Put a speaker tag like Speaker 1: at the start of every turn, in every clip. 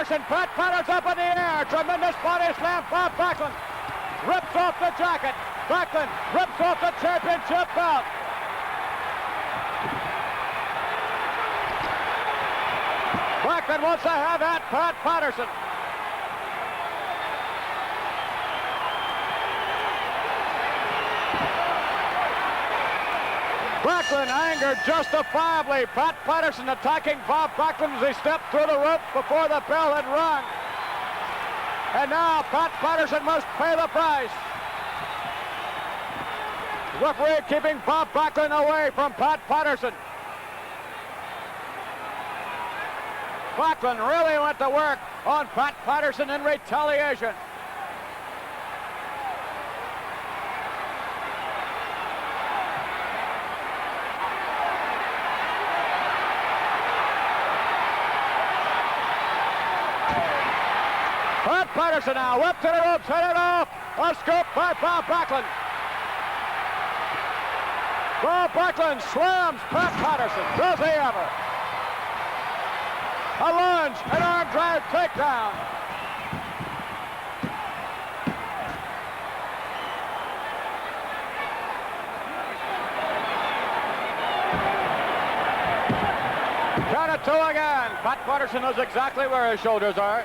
Speaker 1: Patterson. Pat Patterson up in the air. Tremendous body slam. Bob Backlund rips off the jacket. Backlund rips off the championship belt. Backlund wants to have at Pat Patterson. Backlund angered justifiably. Pat Patterson attacking Bob Backlund as he stepped through the rope before the bell had rung. And now Pat Patterson must pay the price. Referee keeping Bob Backlund away from Pat Patterson. Backlund really went to work on Pat Patterson in retaliation. Pat Patterson now, whip to the ropes, headed off. A scoop by Bob Backlund. Bob Backlund slams Pat Patterson. Does he ever? A lunge, an arm drag takedown. Count it 2 again. Pat Patterson knows exactly where his shoulders are.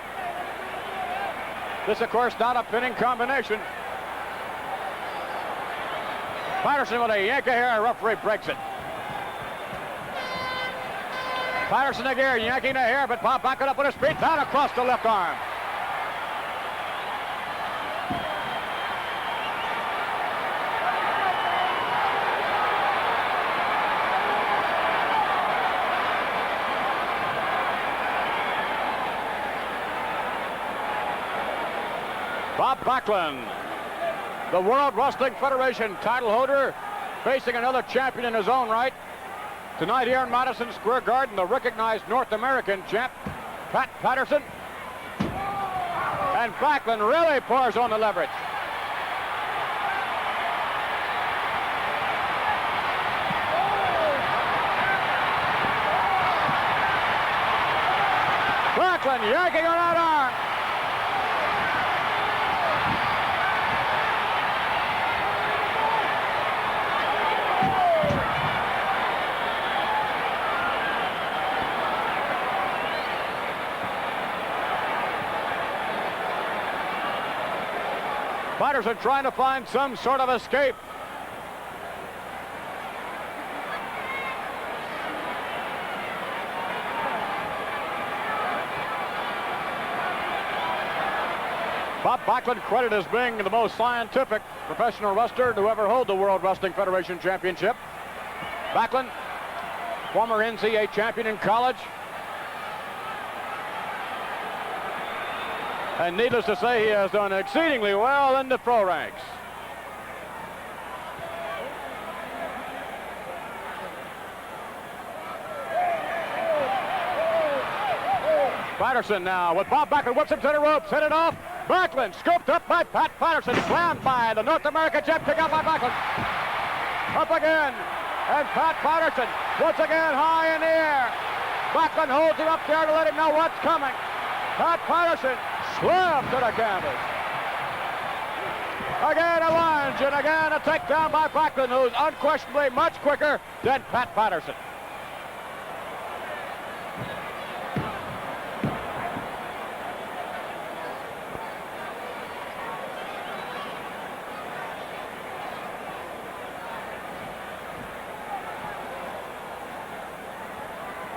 Speaker 1: This, of course, not a pinning combination. Patterson with a yank of hair, referee breaks it. Patterson again, yanking the hair, but Bob Backlund up on his feet, down across the left arm. Bob Backlund, the World Wrestling Federation title holder, facing another champion in his own right. Tonight here in Madison Square Garden, the recognized North American champ, Pat Patterson. And Backlund really pours on the leverage. Backlund yanking on that arm. Patterson trying to find some sort of escape. Bob Backlund credited as being the most scientific professional wrestler to ever hold the World Wrestling Federation Championship. Backlund, former NCAA champion in college. And needless to say, he has done exceedingly well in the pro ranks. Patterson now with Bob Backlund, whips him to the ropes, headed off. Backlund scooped up by Pat Patterson, slammed by the North American champ, kick out by Backlund. Up again, and Pat Patterson once again high in the air. Backlund holds him up there to let him know what's coming. Pat Patterson slammed to the canvas. Again a lunge, and again a takedown by Backlund, who's unquestionably much quicker than Pat Patterson.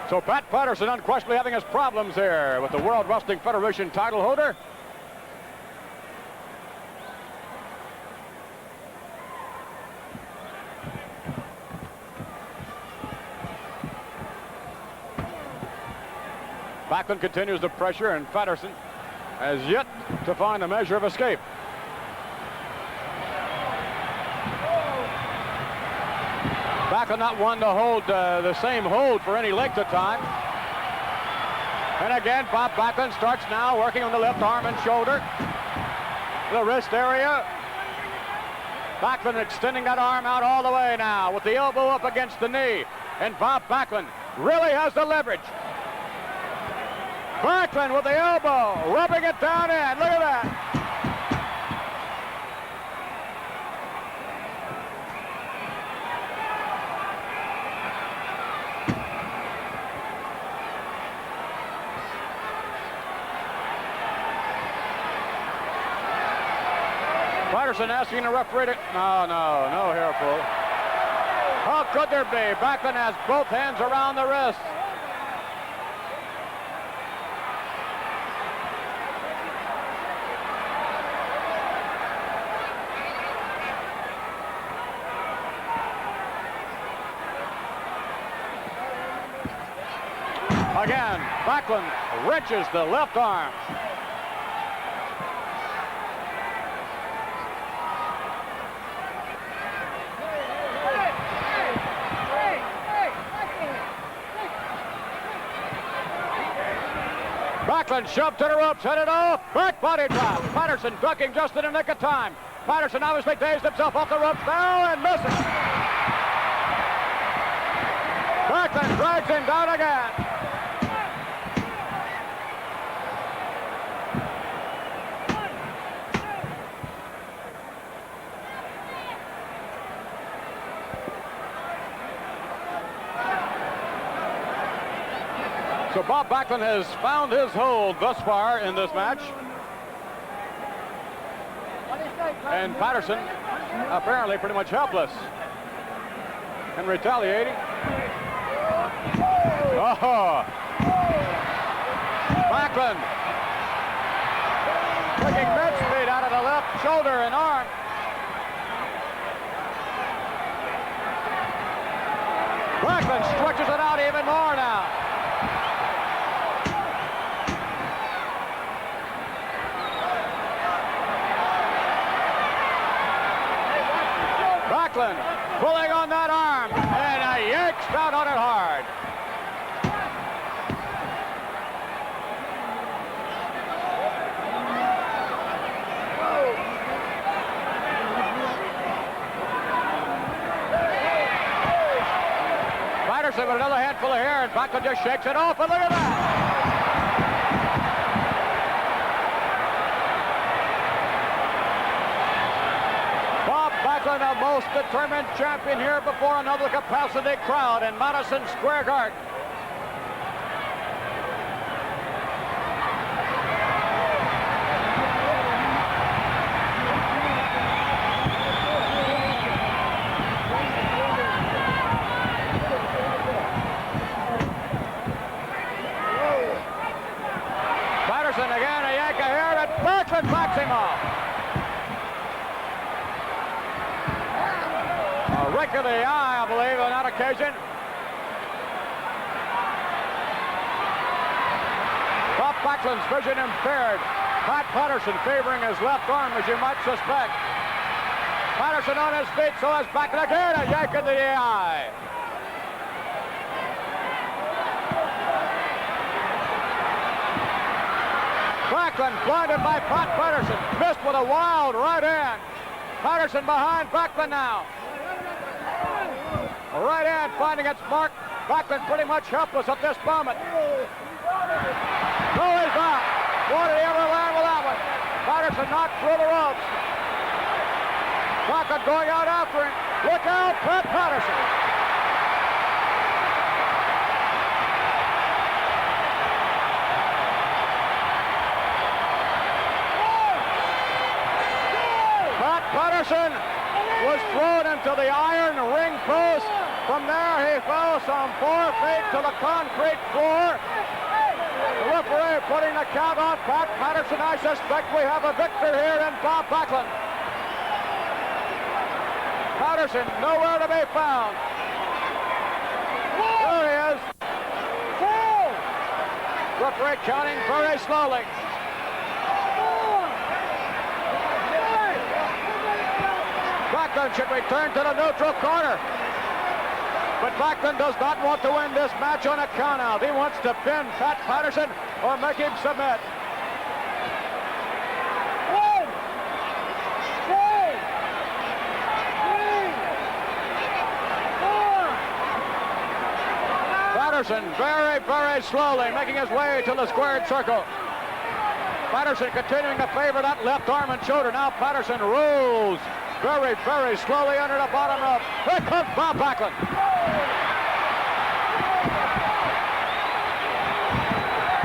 Speaker 1: So Pat Patterson unquestionably having his problems here with the World Wrestling Federation title holder. Backlund continues the pressure, and Patterson has yet to find a measure of escape. Backlund not one to hold the same hold for any length of time. And again, Bob Backlund starts now working on the left arm and shoulder, the wrist area. Backlund extending that arm out all the way now with the elbow up against the knee. And Bob Backlund really has the leverage. Backlund with the elbow, rubbing it down in. Look at that. Patterson asking the referee to... No hair pull. How could there be? Backlund has both hands around the wrist. Again, Backlund wrenches the left arm. Backlund shoved to the ropes, headed off, back body drop. Patterson ducking just in the nick of time. Patterson obviously dazed himself off the ropes now and misses. Backlund drags him down again. So Bob Backlund has found his hold thus far in this match. And Patterson apparently pretty much helpless and retaliating. Oh! Backlund taking mid-speed out of the left shoulder and arm. Backlund stretches it out even more now. Backlund pulling on that arm, and he yanks down on it hard. Patterson with another handful of hair, and Backlund just shakes it off, and look at that! Backlund, the most determined champion here before another capacity crowd in Madison Square Garden. Patterson again, a yank of hair, and Backlund backs him off. Rake of the eye, I believe, on that occasion. Bob Backlund's vision impaired. Pat Patterson favoring his left arm, as you might suspect. Patterson on his feet, so is Backlund again, a yank in the eye. Backlund blinded by Pat Patterson, missed with a wild right hand. Patterson behind Backlund now. Right hand finding its mark. Backlund pretty much helpless at this moment. No, he's not. Boy, did he ever land with that one. Patterson knocked through the ropes. Backlund going out after him. Look out, Pat Patterson. Pat Patterson was thrown into the iron ring post. From there, he fell some 4 feet to the concrete floor. The referee putting the count on Pat Patterson. I suspect we have a victor here in Bob Backlund. Patterson nowhere to be found. There he is. Referee counting very slowly. Backlund should return to the neutral corner. But Backlund does not want to win this match on a countout. He wants to pin Pat Patterson or make him submit. 1, 2, 3, 4. Patterson very, very slowly making his way to the squared circle. Patterson continuing to favor that left arm and shoulder. Now Patterson rolls very, very slowly under the bottom rope. Here comes Bob Backlund.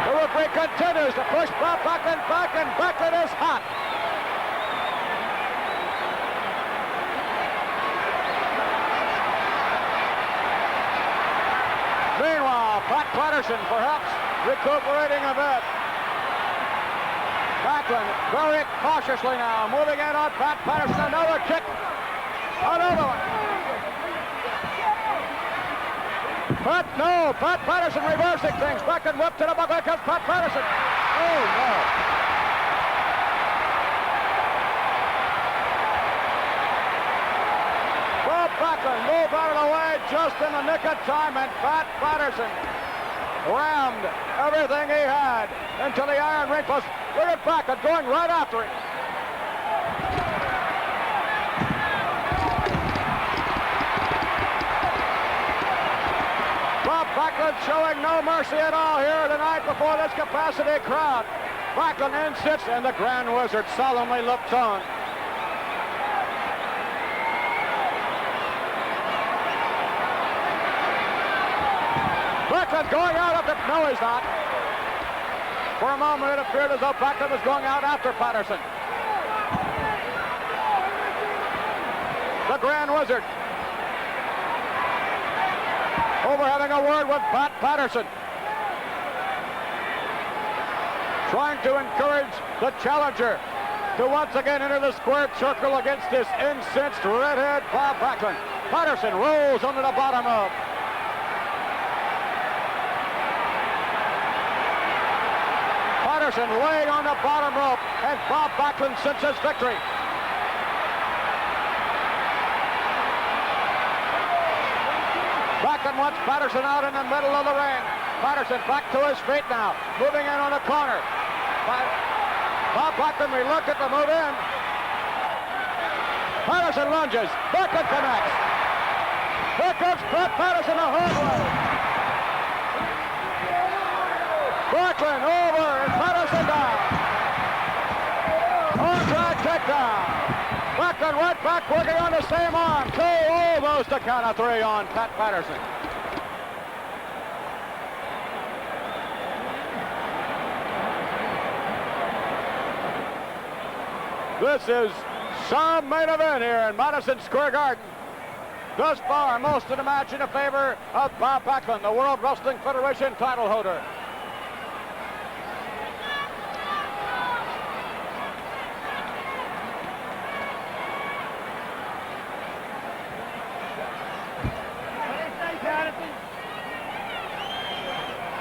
Speaker 1: The referee continues to push Bob Backlund back, and Backlund is hot. Meanwhile, Pat Patterson perhaps recuperating a bit. Backlund very cautiously now, moving in on Pat Patterson. Another kick. Another one. Pat Patterson reversing things. Backlund whipped to the buckle. Here comes Pat Patterson. Oh, no. Bob Backlund moved out of the way just in the nick of time, and Pat Patterson rammed everything he had into the iron ring post. Look at Backlund going right after it. Bob Backlund showing no mercy at all here tonight before this capacity crowd. Backlund insists, and the Grand Wizard solemnly looks on. Backlund going out after... No, he's not. For a moment, it appeared as though Backlund was going out after Patterson. The Grand Wizard over having a word with Pat Patterson, trying to encourage the challenger to once again enter the squared circle against this incensed redhead Bob Backlund. Patterson rolls under the bottom rope. Patterson laying on the bottom rope, and Bob Backlund senses victory. Backlund wants Patterson out in the middle of the ring. Patterson back to his feet now, moving in on the corner. Bob Backlund reluctant to move in. Patterson lunges. Backlund connects. Here comes Pat Patterson the hard way. Backlund over and Patterson down. On track takedown. Backlund right back working on the same arm. Almost a count of three on Pat Patterson. This is some main event here in Madison Square Garden. Thus far, most of the match in favor of Bob Backlund, the World Wrestling Federation title holder.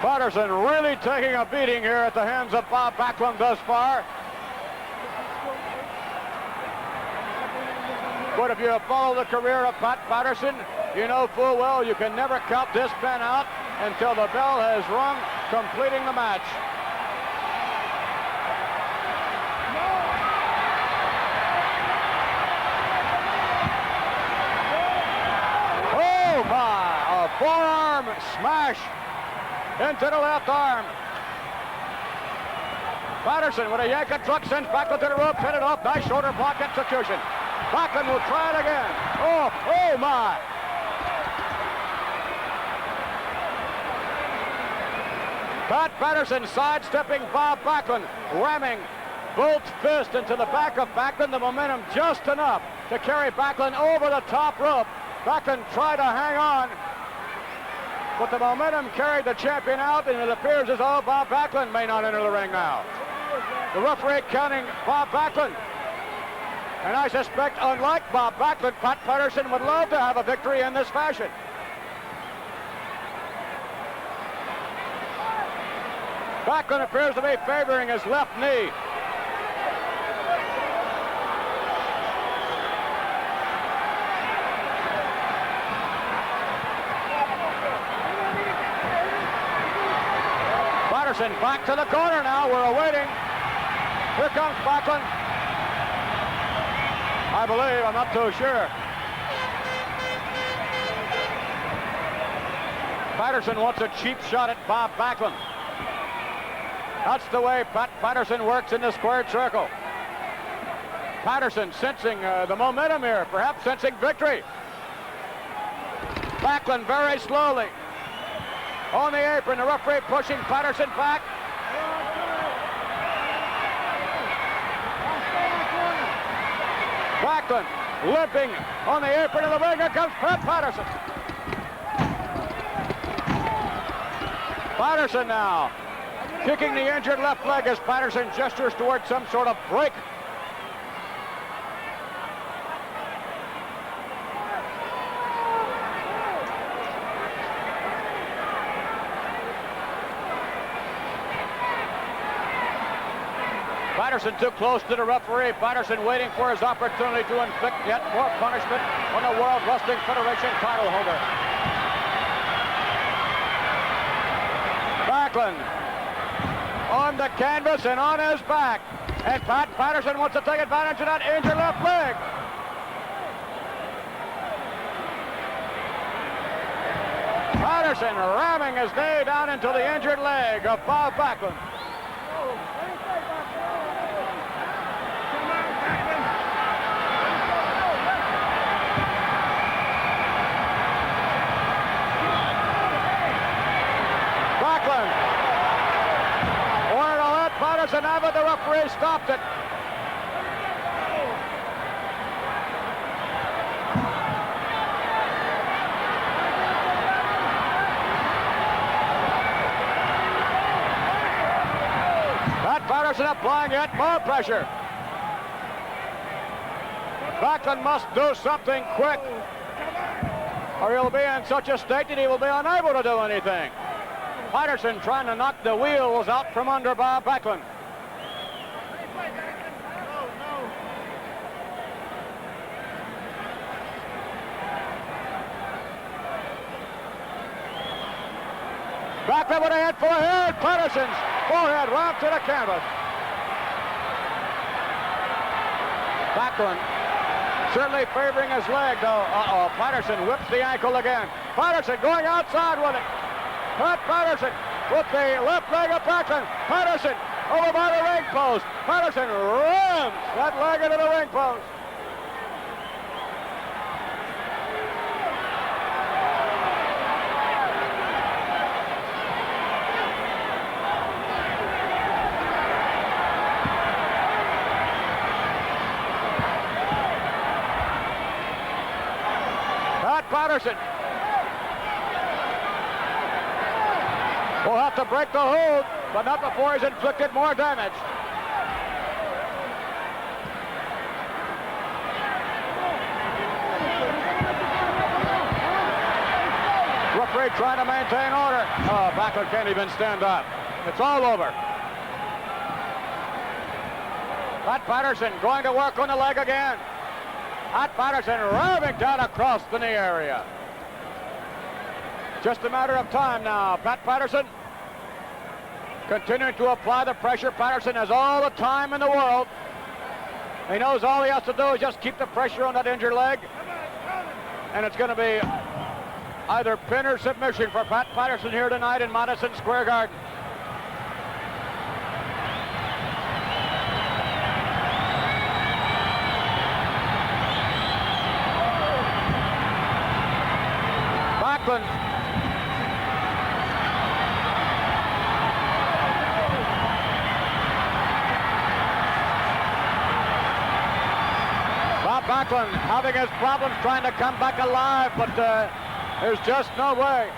Speaker 1: Patterson really taking a beating here at the hands of Bob Backlund thus far. But if you have followed the career of Pat Patterson, you know full well you can never count this man out until the bell has rung, completing the match. Oh my, a forearm smash into the left arm. Patterson with a yank and truck sends Backlund to the ropes, headed off. Nice shoulder block execution. Backlund will try it again. Oh my. Pat Patterson sidestepping Bob Backlund, ramming both fists into the back of Backlund. The momentum just enough to carry Backlund over the top rope. Backlund tried to hang on, but the momentum carried the champion out, and it appears as though Bob Backlund may not enter the ring now. The referee counting Bob Backlund. And I suspect, unlike Bob Backlund, Pat Patterson would love to have a victory in this fashion. Backlund appears to be favoring his left knee. Patterson back to the corner now. We're awaiting. Here comes Backlund. I believe, I'm not too sure. Patterson wants a cheap shot at Bob Backlund. That's the way Pat Patterson works in the squared circle. Patterson sensing the momentum here, perhaps sensing victory. Backlund very slowly on the apron, the referee pushing Patterson back. Backlund limping on the apron of the ring. Here comes Pat Patterson. Patterson now kicking the injured left leg as Patterson gestures towards some sort of break. Patterson too close to the referee. Patterson waiting for his opportunity to inflict yet more punishment on the World Wrestling Federation title holder. Backlund on the canvas and on his back. And Pat Patterson wants to take advantage of that injured left leg. Patterson ramming his knee down into the injured leg of Bob Backlund. Patterson out, but the referee stopped it. Pat Patterson applying yet more pressure. Backlund must do something quick, or he'll be in such a state that he will be unable to do anything. Patterson trying to knock the wheels out from under Bob Backlund. Backlund with a head full of hair. Patterson's forehead round to the canvas. Backlund certainly favoring his leg, though. Patterson whips the ankle again. Patterson going outside with it. Pat Patterson with the left leg of Backlund. Patterson over by the ring post. Patterson rams that leg into the ring post. Pat Patterson will have to break the hold, but not before he's inflicted more damage. Referee trying to maintain order. Oh, Backlund can't even stand up. It's all over. Pat Patterson going to work on the leg again. Pat Patterson ramming down across the knee area. Just a matter of time now. Pat Patterson continuing to apply the pressure. Patterson has all the time in the world. He knows all he has to do is just keep the pressure on that injured leg. And it's going to be either pin or submission for Pat Patterson here tonight in Madison Square Garden. Backlund Backlund having his problems trying to come back alive, but there's just no way.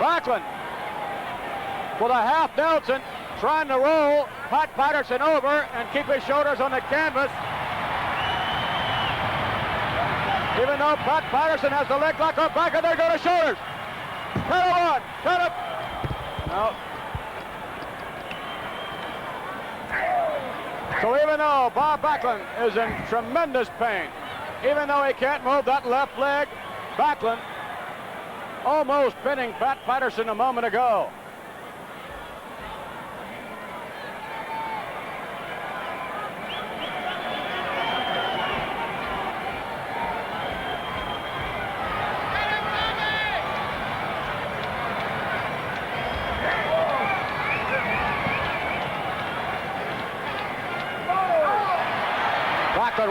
Speaker 1: Backlund with a half Nelson trying to roll Pat Patterson over and keep his shoulders on the canvas. Even though Pat Patterson has the leg lock up back, and there go the shoulders. Cut him on, cut him. No. So even though Bob Backlund is in tremendous pain, even though he can't move that left leg, Backlund almost pinning Pat Patterson a moment ago.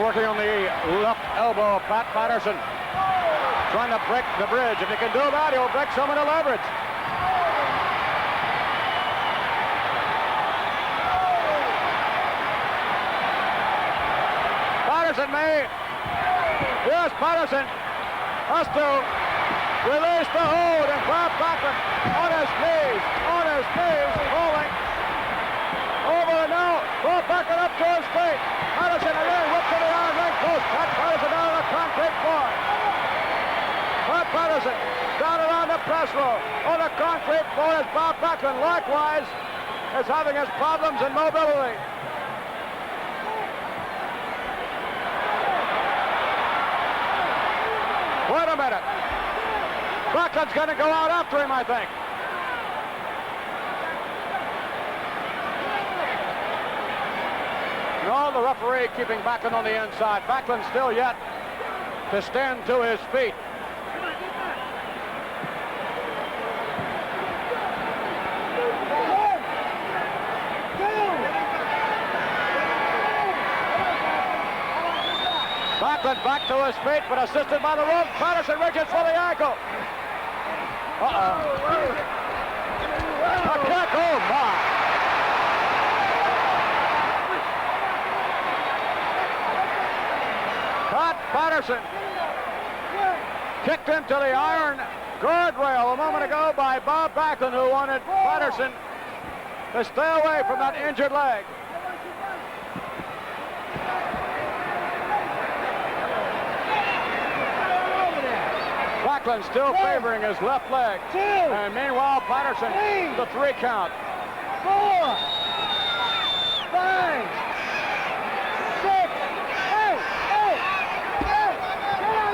Speaker 1: working on the left elbow of Pat Patterson. Trying to break the bridge. If he can do that, he'll break some of the leverage. Patterson may. Yes, Patterson has to release the hold, and Bob Backlund on his knees, falling. Over and now, Bob Backlund up to his feet. Madison again whipped to the iron ring post. Pat Patterson down on the concrete floor. Pat Patterson down around the press row on the concrete floor as Bob Backlund likewise is having his problems in mobility. Wait a minute. Backlund's going to go out after him, I think. No, the referee keeping Backlund on the inside. Backlund still yet to stand to his feet. Backlund back to his feet, but assisted by the rope. Patterson reaches for the ankle. A kick, oh my. Pat Patterson kicked into the iron guardrail a moment ago by Bob Backlund, who wanted Patterson to stay away from that injured leg. Backlund still favoring his left leg. And meanwhile, Patterson, the 3 count.
Speaker 2: 4, 5, 6, 8.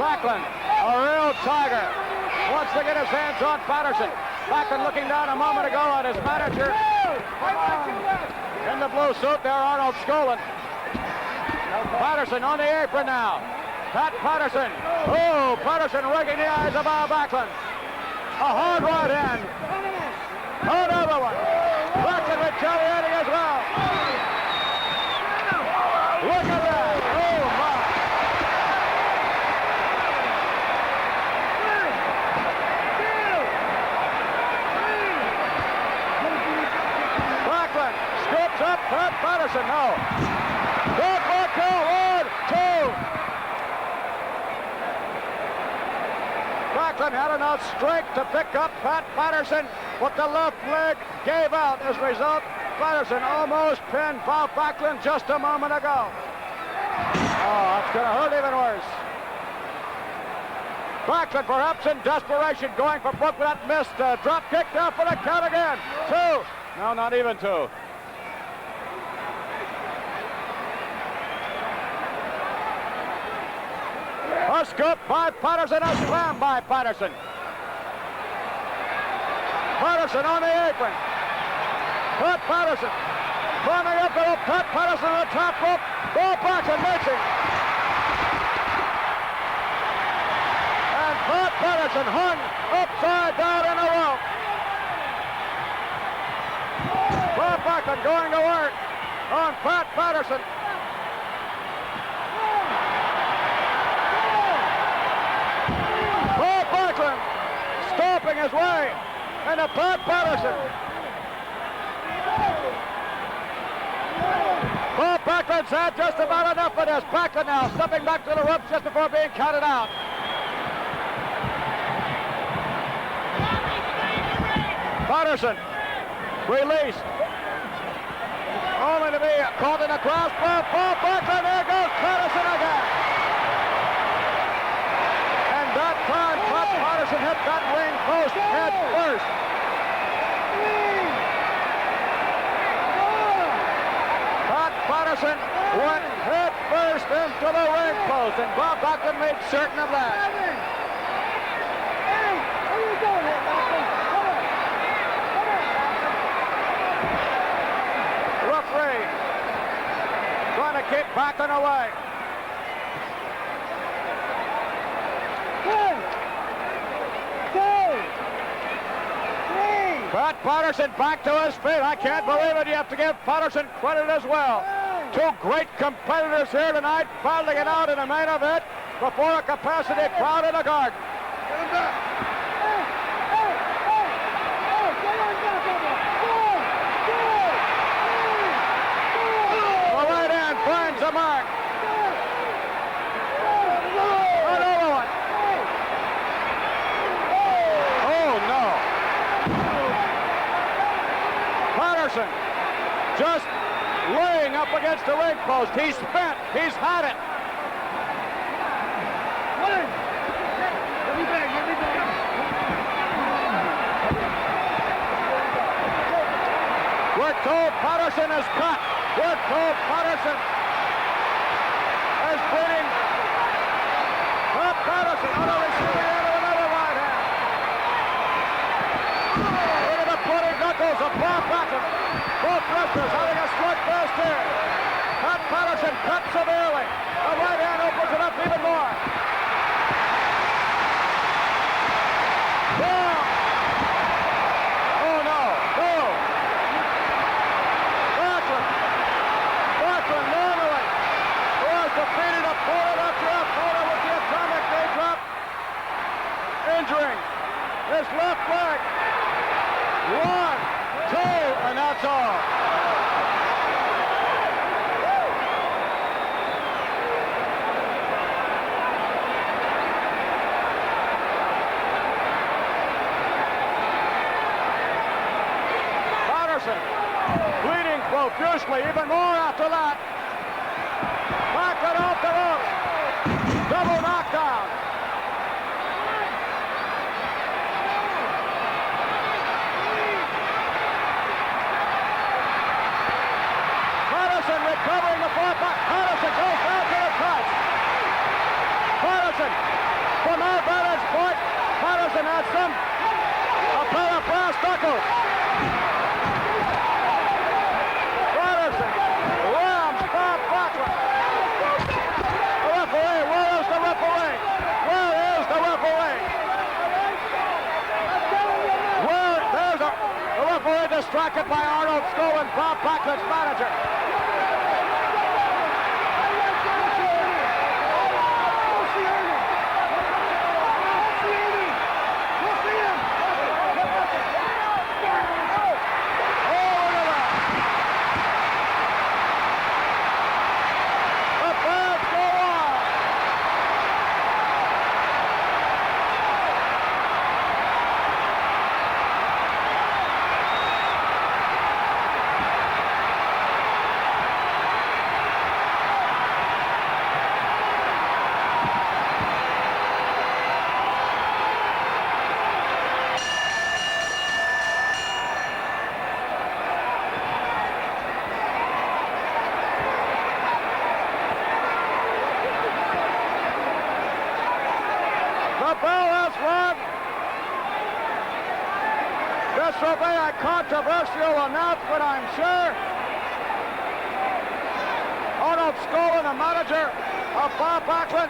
Speaker 1: Backlund, a real tiger, wants to get his hands on Patterson. Backlund looking down a moment ago at his manager. In the blue suit there, Arnold Skolin. Patterson on the apron now. Pat Patterson. Oh, Patterson raking the eyes of Bob Backlund. A hard right hand. Another one. Backlund retaliating as well. Look at that. Oh, my. Backlund scoops up Pat Patterson. No. Go for 2. 1, 2. Backlund had enough strength to pick up Pat Patterson, but the left leg gave out. As a result, Patterson almost pinned Bob Backlund just a moment ago. Oh, that's going to hurt even worse. Backlund, perhaps in desperation, going for Brook with that missed drop kick down for the count again. 2. No, not even 2. A scoop by Patterson, a slam by Patterson. Patterson on the apron. Pat Patterson climbing up the rope. Pat Patterson on the top rope. Bob Backlund missing. And Pat Patterson hung upside down in the rope. Bob Backlund going to work on Pat Patterson. Stopping his way into Pat Patterson. Bob Backlund's had just about enough of this. Backlund now stepping back to the ropes just before being counted out. Patterson released. Only to be caught in a grasp by Bob Backlund. There goes Patterson again. And that time, Pat Patterson hit that ring post head first.
Speaker 2: 3, 4.
Speaker 1: Pat Patterson went head first into the ring post, and Bob Backlund made certain of that.
Speaker 2: 7, 8. Where are you going here, Backlund? Come on.
Speaker 1: Referee trying to keep Backlund away.
Speaker 2: 1, 2, 3.
Speaker 1: Pat Patterson back to his feet. I can't believe it. You have to give Patterson credit as well.
Speaker 2: 9,
Speaker 1: Two great competitors here tonight, battling it out in the main event before a capacity crowd in the garden.
Speaker 2: Get him back. Hey, get on back, Bubba.
Speaker 1: The right hand finds the mark. Another one. Oh, no. Patterson just laying up against the ring post. He's spent. He's had it.
Speaker 2: Get me back.
Speaker 1: We're told Patterson is cut. We're told Patterson is bleeding. Pat Patterson on the receiving end of another right hand. Into the bloody knuckles of Pat Patterson. Both wrestlers having a slugfest here. Pat Patterson cut severely. The right hand opens it up even more. Yeah. Oh no. Backlund normally, who has defeated opponent after opponent with the atomic knee drop, injuring his left leg. 1, 2, and that's all. Patterson bleeding profusely, even more after that. Backlund off the ropes. Double knockdown. Madison recovering the far back. Madison goes down to the touch. Madison, from our vantage point, Madison has a pair of brass knuckles. Madison rams Bob Backlund. The referee, where is the referee? Where is the referee? There's the referee distracted by Arnold Skolin, Bob Backlund's manager. The bell has rung. This will be a controversial announcement, I'm sure. Arnold Skolin, the manager of Bob Backlund.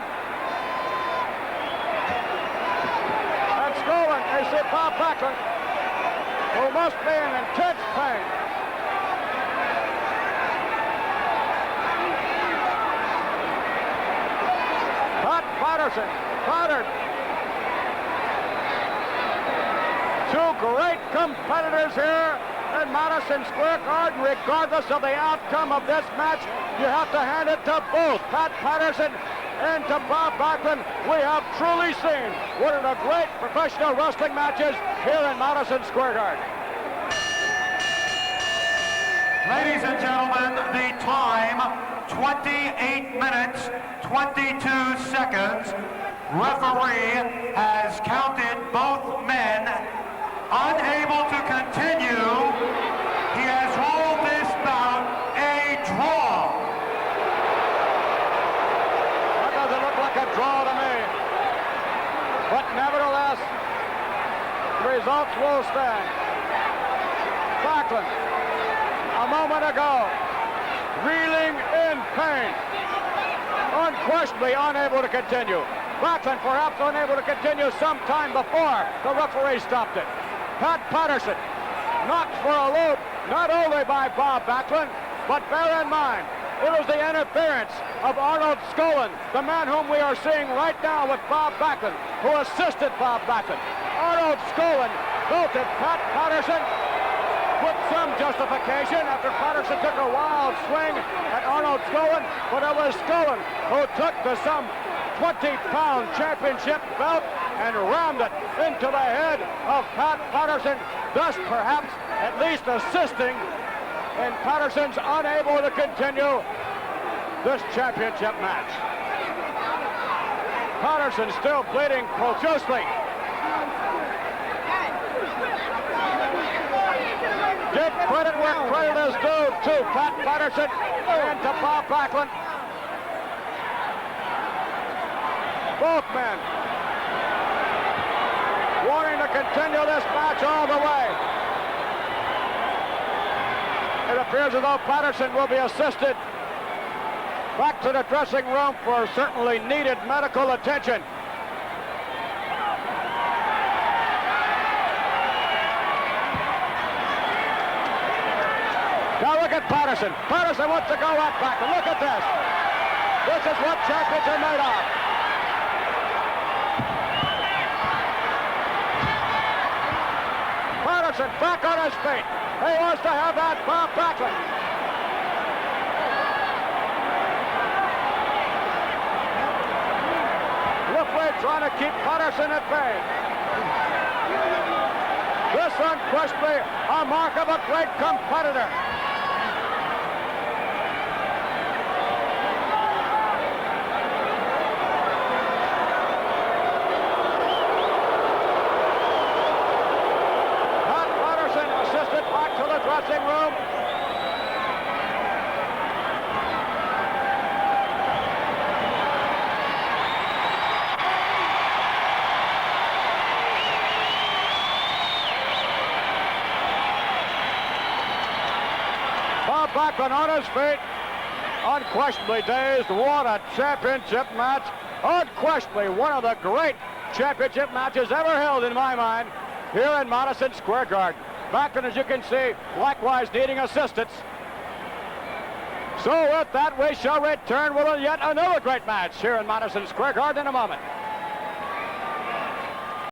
Speaker 1: And Skolin, they say Bob Backlund, who must be in intense pain. Pat Patterson, battered. Two great competitors here in Madison Square Garden. Regardless of the outcome of this match, you have to hand it to both Pat Patterson and to Bob Backlund. We have truly seen one of the great professional wrestling matches here in Madison Square Garden.
Speaker 3: Ladies and gentlemen, the time, 28 minutes, 22 seconds. Referee has counted both men unable to continue. He has ruled this bout a draw.
Speaker 1: That doesn't look like a draw to me. But nevertheless, the results will stand. Backlund, a moment ago, reeling in pain, unquestionably unable to continue. Backlund perhaps unable to continue some time before the referee stopped it. Pat Patterson knocked for a loop, not only by Bob Backlund, but bear in mind, It was the interference of Arnold Skolin, the man whom we are seeing right now with Bob Backlund, who assisted Bob Backlund. Arnold Skolin belted Pat Patterson with some justification after Patterson took a wild swing at Arnold Skolin, but it was Skolin who took the some 20-pound championship belt and rammed it into the head of Pat Patterson, thus perhaps at least assisting in Patterson's unable to continue this championship match. Patterson still bleeding profusely. Give credit where credit is due to Pat Patterson and to Bob Backlund. Both men wanting to continue this match all the way. It appears as though Patterson will be assisted back to the dressing room for certainly needed medical attention. Now look at Patterson. Patterson wants to go at Backlund. Look at this. This is what champions are made of. Patterson back on his feet. He wants to have that Bob Backlund. Ripley trying to keep Patterson at bay. This unquestionably a mark of a great competitor. Dressing room. Bob Backlund on his feet, unquestionably dazed. What a championship match. Unquestionably one of the great championship matches ever held in my mind here in Madison Square Garden. Backlund, as you can see, likewise needing assistance. So with that, we shall return with yet another great match here in Madison Square Garden in a moment.